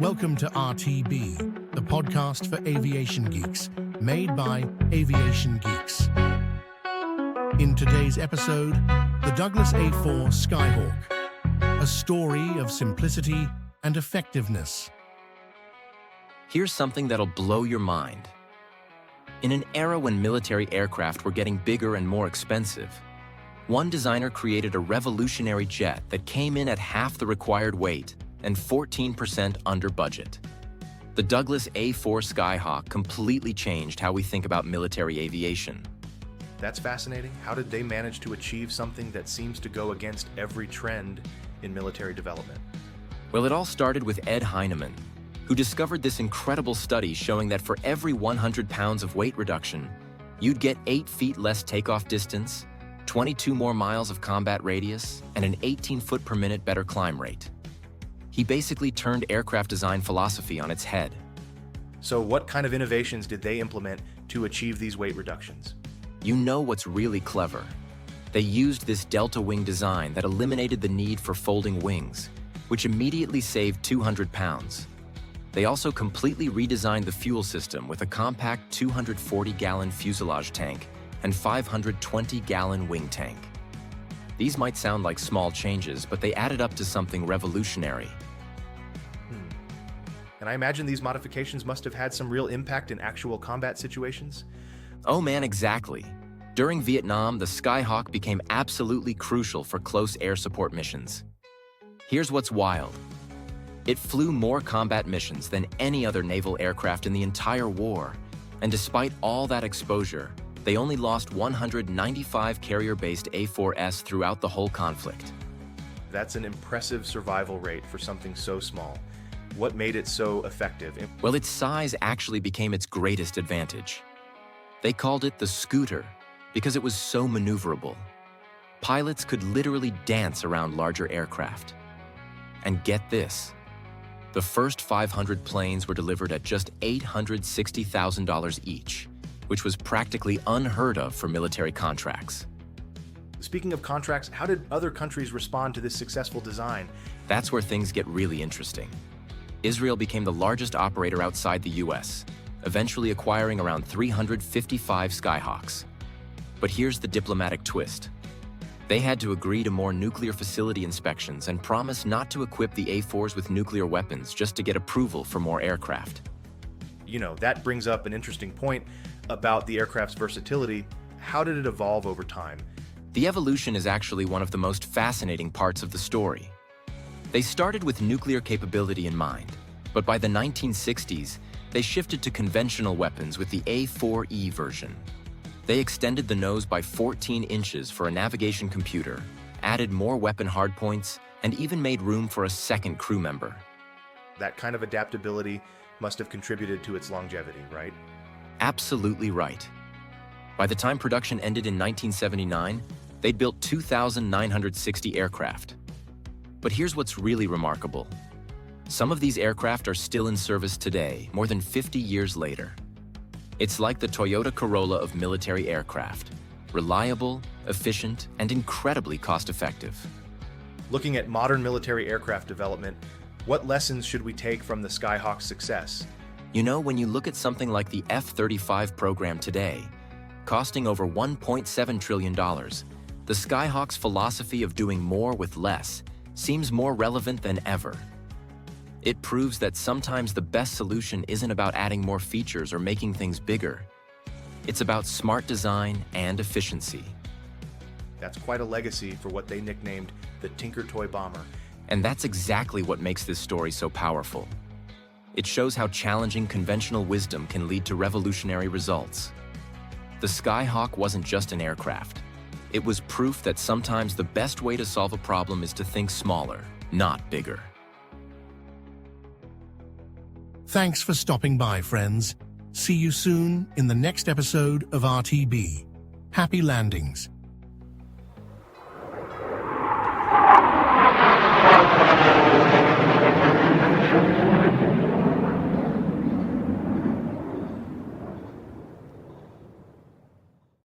Welcome to RTB, the podcast for aviation geeks, made by Aviation Geeks. In today's episode, the Douglas A-4 Skyhawk, a story of simplicity and effectiveness. Here's something that'll blow your mind. In an era when military aircraft were getting bigger and more expensive, one designer created a revolutionary jet that came in at half the required weight and 14% under budget. The Douglas A-4 Skyhawk completely changed how we think about military aviation. That's fascinating. How did they manage to achieve something that seems to go against every trend in military development? Well, it all started with Ed Heinemann, who discovered this incredible study showing that for every 100 pounds of weight reduction, you'd get 8 feet less takeoff distance, 22 more miles of combat radius, and an 18 foot per minute better climb rate. He basically turned aircraft design philosophy on its head. So what kind of innovations did they implement to achieve these weight reductions? You know what's really clever? They used this delta wing design that eliminated the need for folding wings, which immediately saved 200 pounds. They also completely redesigned the fuel system with a compact 240-gallon fuselage tank and 520-gallon wing tank. These might sound like small changes, but they added up to something revolutionary. And I imagine these modifications must have had some real impact in actual combat situations? Oh man, exactly. During Vietnam, the Skyhawk became absolutely crucial for close air support missions. Here's what's wild. It flew more combat missions than any other naval aircraft in the entire war, and despite all that exposure, they only lost 195 carrier-based A-4s throughout the whole conflict. That's an impressive survival rate for something so small. What made it so effective? Well, its size actually became its greatest advantage. They called it the scooter because it was so maneuverable. Pilots could literally dance around larger aircraft. And get this, the first 500 planes were delivered at just $860,000 each, which was practically unheard of for military contracts. Speaking of contracts, how did other countries respond to this successful design? That's where things get really interesting. Israel became the largest operator outside the US, eventually acquiring around 355 Skyhawks. But here's the diplomatic twist. They had to agree to more nuclear facility inspections and promise not to equip the A-4s with nuclear weapons just to get approval for more aircraft. You know, that brings up an interesting point about the aircraft's versatility. How did it evolve over time? The evolution is actually one of the most fascinating parts of the story. They started with nuclear capability in mind, but by the 1960s, they shifted to conventional weapons with the A-4E version. They extended the nose by 14 inches for a navigation computer, added more weapon hardpoints, and even made room for a second crew member. That kind of adaptability must have contributed to its longevity, right? Absolutely right. By the time production ended in 1979, they'd built 2,960 aircraft. But here's what's really remarkable. Some of these aircraft are still in service today, more than 50 years later. It's like the Toyota Corolla of military aircraft, reliable, efficient, and incredibly cost-effective. Looking at modern military aircraft development, what lessons should we take from the Skyhawk's success? You know, when you look at something like the F-35 program today, costing over $1.7 trillion, the Skyhawk's philosophy of doing more with less seems more relevant than ever. It proves that sometimes the best solution isn't about adding more features or making things bigger. It's about smart design and efficiency. That's quite a legacy for what they nicknamed the Tinker Toy Bomber. And that's exactly what makes this story so powerful. It shows how challenging conventional wisdom can lead to revolutionary results. The Skyhawk wasn't just an aircraft. It was proof that sometimes the best way to solve a problem is to think smaller, not bigger. Thanks for stopping by, friends. See you soon in the next episode of RTB. Happy landings.